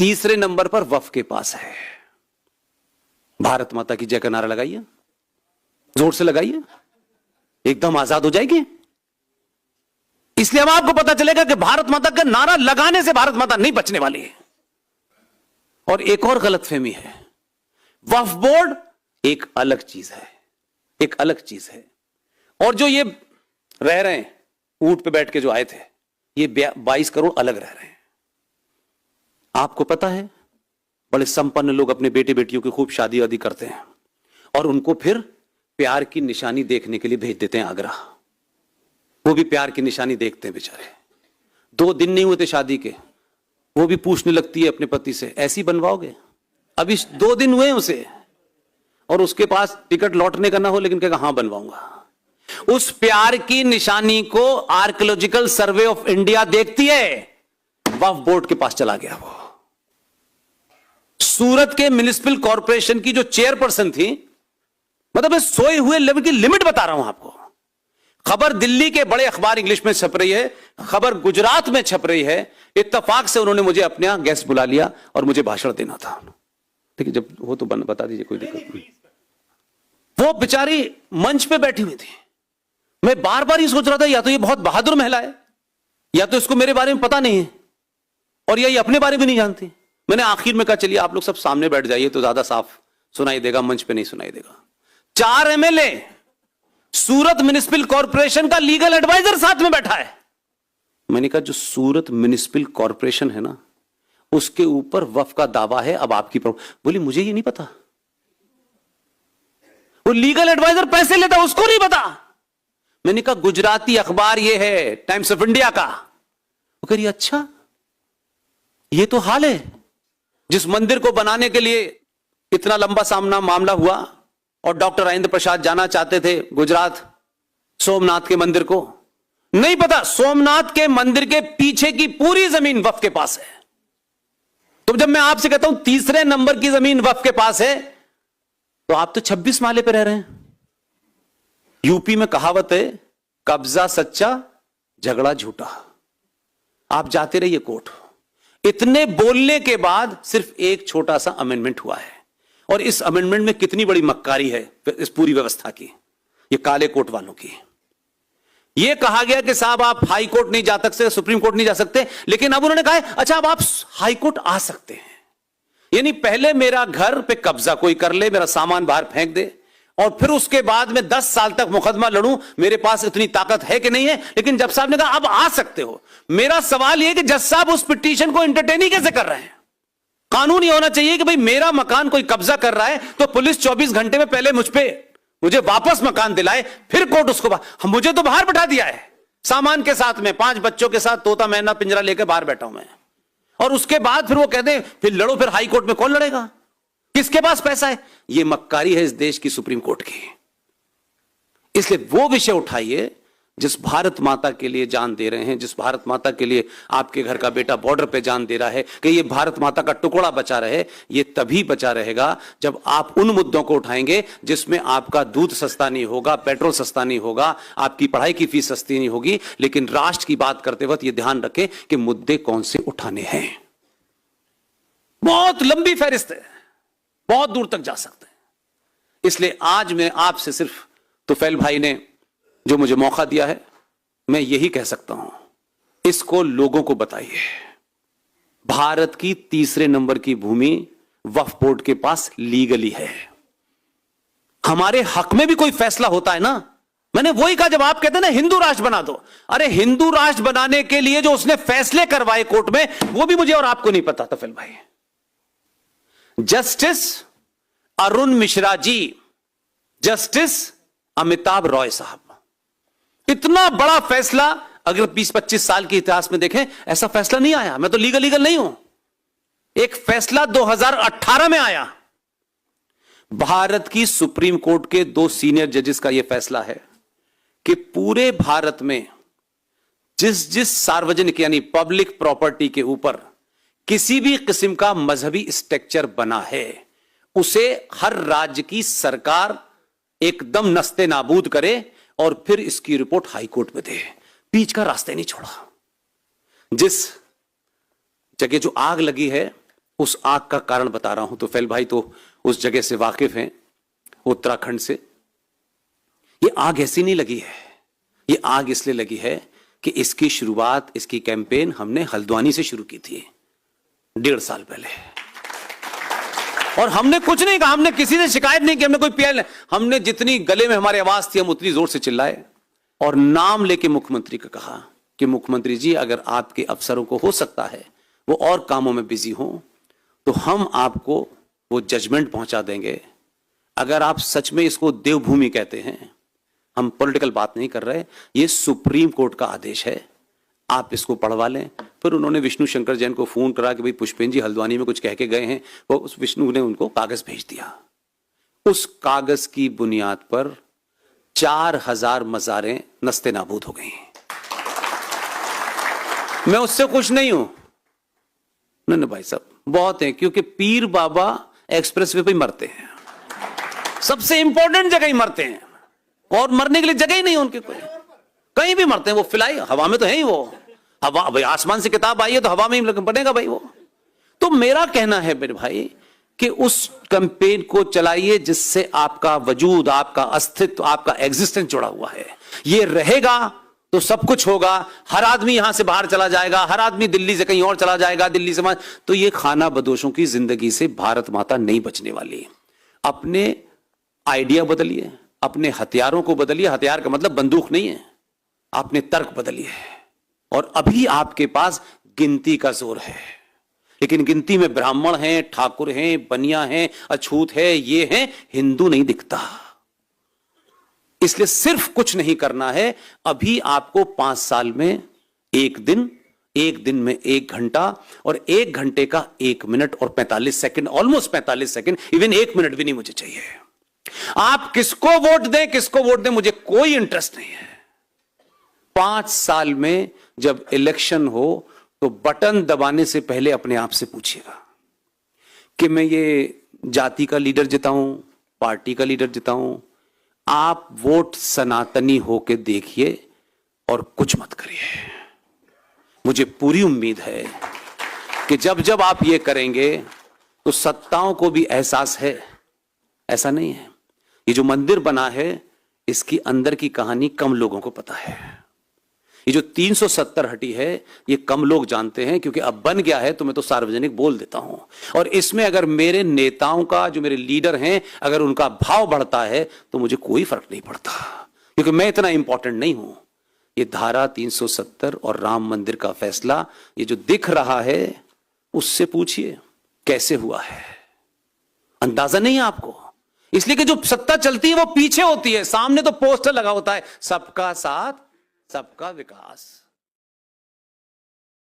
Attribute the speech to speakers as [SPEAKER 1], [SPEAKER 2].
[SPEAKER 1] तीसरे नंबर पर वफ के पास है। भारत माता की जय का नारा लगाइए, जोर से लगाइए, एकदम आजाद हो जाएगी। इसलिए अब आपको पता चलेगा कि भारत माता का नारा लगाने से भारत माता नहीं बचने वाली है। और एक और गलतफहमी है, वक्फ बोर्ड एक अलग चीज है, एक अलग चीज है। और जो ये रह रहे हैं ऊंट पे बैठ के जो आए थे, ये 22 करोड़ अलग रह रहे हैं। आपको पता है, बड़े संपन्न लोग अपने बेटे बेटियों की खूब शादी वादी करते हैं और उनको फिर प्यार की निशानी देखने के लिए भेज देते हैं आगरा। वो भी प्यार की निशानी देखते हैं बेचारे। 2 दिन नहीं हुए थे शादी के, वो भी पूछने लगती है अपने पति से, ऐसी बनवाओगे? अभी 2 दिन हुए उसे, और उसके पास टिकट लौटने का ना हो लेकिन कहेगा हाँ बनवाऊंगा। उस प्यार की निशानी को आर्कियोलॉजिकल सर्वे ऑफ इंडिया देखती है। वक्फ बोर्ड के पास चला गया वो। सूरत के म्युनिसिपल कॉर्पोरेशन की जो चेयरपर्सन थी, मतलब मैं सोए हुए लेवल की लिमिट बता रहा हूं आपको। खबर दिल्ली के बड़े अखबार इंग्लिश में छप रही है, खबर गुजरात में छप रही है। इत्तेफाक से उन्होंने मुझे अपने यहां गेस्ट बुला लिया और मुझे भाषण देना था। ठीक है, जब हो तो बता दीजिए, कोई दिक्कत नहीं। वो बेचारी मंच पे बैठी हुई थी। मैं बार बार ये सोच रहा था, या तो ये बहुत बहादुर महिला है, या तो इसको मेरे बारे में पता नहीं है, और या ये अपने बारे में नहीं जानती। मैंने आखिर में कहा चलिए आप लोग सब सामने बैठ जाइए तो ज्यादा साफ सुनाई देगा, मंच पे नहीं सुनाई देगा। 4 एमएलए, सूरत म्युनिसिपल कॉर्पोरेशन का लीगल एडवाइजर साथ में बैठा है। मैंने कहा जो सूरत म्युनिसिपल कॉर्पोरेशन है ना, उसके ऊपर वक्फ का दावा है, अब आपकी बोली मुझे ये नहीं पता। वो लीगल एडवाइजर पैसे लेता, उसको नहीं पता। मैंने कहा गुजराती अखबार ये है, टाइम्स ऑफ इंडिया का। वो कह रही अच्छा ये तो हाल है। जिस मंदिर को बनाने के लिए इतना लंबा मामला हुआ और डॉक्टर राजेंद्र प्रसाद जाना चाहते थे गुजरात, सोमनाथ के मंदिर को, नहीं पता सोमनाथ के मंदिर के पीछे की पूरी जमीन वक्फ के पास है। तो जब मैं आपसे कहता हूं तीसरे नंबर की जमीन वक्फ के पास है, तो आप तो 26 माले पे रह रहे हैं। यूपी में कहावत है, कब्जा सच्चा झगड़ा झूठा। आप जाते रहिए कोर्ट। इतने बोलने के बाद सिर्फ एक छोटा सा अमेंडमेंट हुआ है, और इस अमेंडमेंट में कितनी बड़ी मक्कारी है इस पूरी व्यवस्था की, ये काले कोट वालों की। ये कहा गया कि साहब आप हाई कोर्ट नहीं जा सकते, सुप्रीम कोर्ट नहीं जा सकते, लेकिन अब उन्होंने कहा है अच्छा अब आप हाई कोर्ट आ सकते हैं। यानी पहले मेरा घर पे कब्जा कोई कर ले, मेरा सामान बाहर फेंक दे, और फिर उसके बाद में 10 साल तक मुकदमा लड़ूं, मेरे पास इतनी ताकत है कि नहीं है। लेकिन जज साहब ने कहा अब आ सकते हो। मेरा सवाल यह कि जज साहब उस पिटीशन को एंटरटेन ही कैसे कर रहे हैं? कानून ये होना चाहिए कि भाई मेरा मकान कोई कब्जा कर रहा है तो पुलिस 24 घंटे में पहले मुझे वापस मकान दिलाए, फिर कोर्ट उसको मुझे तो बाहर बैठा दिया है सामान के साथ में, 5 बच्चों के साथ, तोता मैना पिंजरा लेकर बाहर बैठा हूं मैं, और उसके बाद फिर वो कहते हैं फिर लड़ो, फिर हाई कोर्ट में कौन लड़ेगा? किसके पास पैसा है? ये मक्कारी है इस देश की सुप्रीम कोर्ट की। इसलिए वो विषय उठाइए जिस भारत माता के लिए जान दे रहे हैं, जिस भारत माता के लिए आपके घर का बेटा बॉर्डर पे जान दे रहा है कि ये भारत माता का टुकड़ा बचा रहे। ये तभी बचा रहेगा जब आप उन मुद्दों को उठाएंगे जिसमें आपका दूध सस्ता नहीं होगा, पेट्रोल सस्ता नहीं होगा, आपकी पढ़ाई की फीस सस्ती नहीं होगी। लेकिन राष्ट्र की बात करते वक्त यह ध्यान रखें कि मुद्दे कौन से उठाने हैं। बहुत लंबी फहरिस्त है, बहुत दूर तक जा सकते हैं। इसलिए आज मैं आपसे सिर्फ तुफैल भाई ने जो मुझे मौका दिया है, मैं यही कह सकता हूं, इसको लोगों को बताइए। भारत की तीसरे नंबर की भूमि वक्फ बोर्ड के पास लीगली है। हमारे हक में भी कोई फैसला होता है ना, मैंने वही कहा जब आप कहते हैं ना हिंदू राष्ट्र बना दो, अरे हिंदू राष्ट्र बनाने के लिए जो उसने फैसले करवाए कोर्ट में, वो भी मुझे और आपको नहीं पता। तुफैल भाई, जस्टिस अरुण मिश्रा जी, जस्टिस अमिताभ रॉय साहब, इतना बड़ा फैसला अगर 20-25 साल के इतिहास में देखें ऐसा फैसला नहीं आया। मैं तो लीगल नहीं हूं। एक फैसला 2018 में आया। भारत की सुप्रीम कोर्ट के 2 सीनियर जजेस का यह फैसला है कि पूरे भारत में जिस सार्वजनिक यानी पब्लिक प्रॉपर्टी के ऊपर किसी भी किस्म का मजहबी स्ट्रक्चर बना है, उसे हर राज्य की सरकार एकदम नस्ते नाबूद करे और फिर इसकी रिपोर्ट हाई कोर्ट में दे। बीच का रास्ते नहीं छोड़ा। जिस जगह जो आग लगी है उस आग का कारण बता रहा हूं। तो फैल भाई तो उस जगह से वाकिफ हैं, उत्तराखंड से। ये आग ऐसी नहीं लगी है, ये आग इसलिए लगी है कि इसकी शुरुआत, इसकी कैंपेन हमने हल्द्वानी से शुरू की थी 1.5 साल पहले। और हमने कुछ नहीं कहा, हमने किसी से शिकायत नहीं की, हमने कोई पीएल, हमने जितनी गले में हमारी आवाज थी हम उतनी जोर से चिल्लाए और नाम लेके मुख्यमंत्री को कहा कि मुख्यमंत्री जी, अगर आपके अफसरों को हो सकता है वो और कामों में बिजी हो तो हम आपको वो जजमेंट पहुंचा देंगे। अगर आप सच में इसको देवभूमि कहते हैं, हम पॉलिटिकल बात नहीं कर रहे, ये सुप्रीम कोर्ट का आदेश है, आप इसको पढ़वा लें। फिर उन्होंने विष्णु शंकर जैन को फोन करा कि भाई पुष्पेन जी हल्द्वानी में कुछ कह के गए हैं, वो उस विष्णु ने उनको कागज भेज दिया। उस कागज की बुनियाद पर 4000 मज़ारें नस्ते नाबूद हो गई। मैं उससे खुश नहीं हूं, नहीं भाई साहब, बहुत है, क्योंकि पीर बाबा एक्सप्रेसवे पे मरते हैं, सबसे इंपॉर्टेंट जगह ही मरते हैं, और मरने के लिए जगह ही नहीं है उनके कोई, कहीं भी मरते हैं। वो फिलाई हवा में तो है ही, वो हवा, भाई आसमान से किताब आई है तो हवा में ही पड़ेगा भाई वो। तो मेरा कहना है मेरे भाई कि उस कैंपेन को चलाइए जिससे आपका वजूद, आपका अस्तित्व, आपका एग्जिस्टेंस जुड़ा हुआ है। ये रहेगा तो सब कुछ होगा। हर आदमी यहां से बाहर चला जाएगा, हर आदमी दिल्ली से कहीं और चला जाएगा, दिल्ली से तो ये खाना बदोशों की जिंदगी से भारत माता नहीं बचने वाली। अपने आइडिया बदलिए, अपने हथियारों को बदलिए। हथियार का मतलब बंदूक नहीं है, आपने तर्क बदलिए। और अभी आपके पास गिनती का जोर है, लेकिन गिनती में ब्राह्मण हैं, ठाकुर हैं, बनिया हैं, अछूत है, ये हैं, हिंदू नहीं दिखता। इसलिए सिर्फ कुछ नहीं करना है। अभी आपको 5 साल में एक दिन में 1 घंटा, और 1 घंटे का 1 मिनट और 45 second, almost 45 second, even 1 minute भी नहीं मुझे चाहिए। आप किसको वोट दें, मुझे कोई इंटरेस्ट नहीं है। 5 साल में जब इलेक्शन हो तो बटन दबाने से पहले अपने आप से पूछिएगा कि मैं ये जाति का लीडर जिताऊं, पार्टी का लीडर जिताऊं। आप वोट सनातनी होके देखिए और कुछ मत करिए। मुझे पूरी उम्मीद है कि जब जब आप ये करेंगे तो सत्ताओं को भी एहसास है, ऐसा नहीं है। ये जो मंदिर बना है इसकी अंदर की कहानी कम लोगों को पता है। ये जो 370 हटी है ये कम लोग जानते हैं, क्योंकि अब बन गया है तो मैं तो सार्वजनिक बोल देता हूं। और इसमें अगर मेरे नेताओं का, जो मेरे लीडर हैं, अगर उनका भाव बढ़ता है तो मुझे कोई फर्क नहीं पड़ता, क्योंकि मैं इतना इंपॉर्टेंट नहीं हूं। ये धारा 370 और राम मंदिर का फैसला, ये जो दिख रहा है उससे पूछिए कैसे हुआ है, अंदाजा नहीं है आपको। इसलिए कि जो सत्ता चलती है वो पीछे होती है, सामने तो पोस्टर लगा होता है, सबका साथ सबका विकास।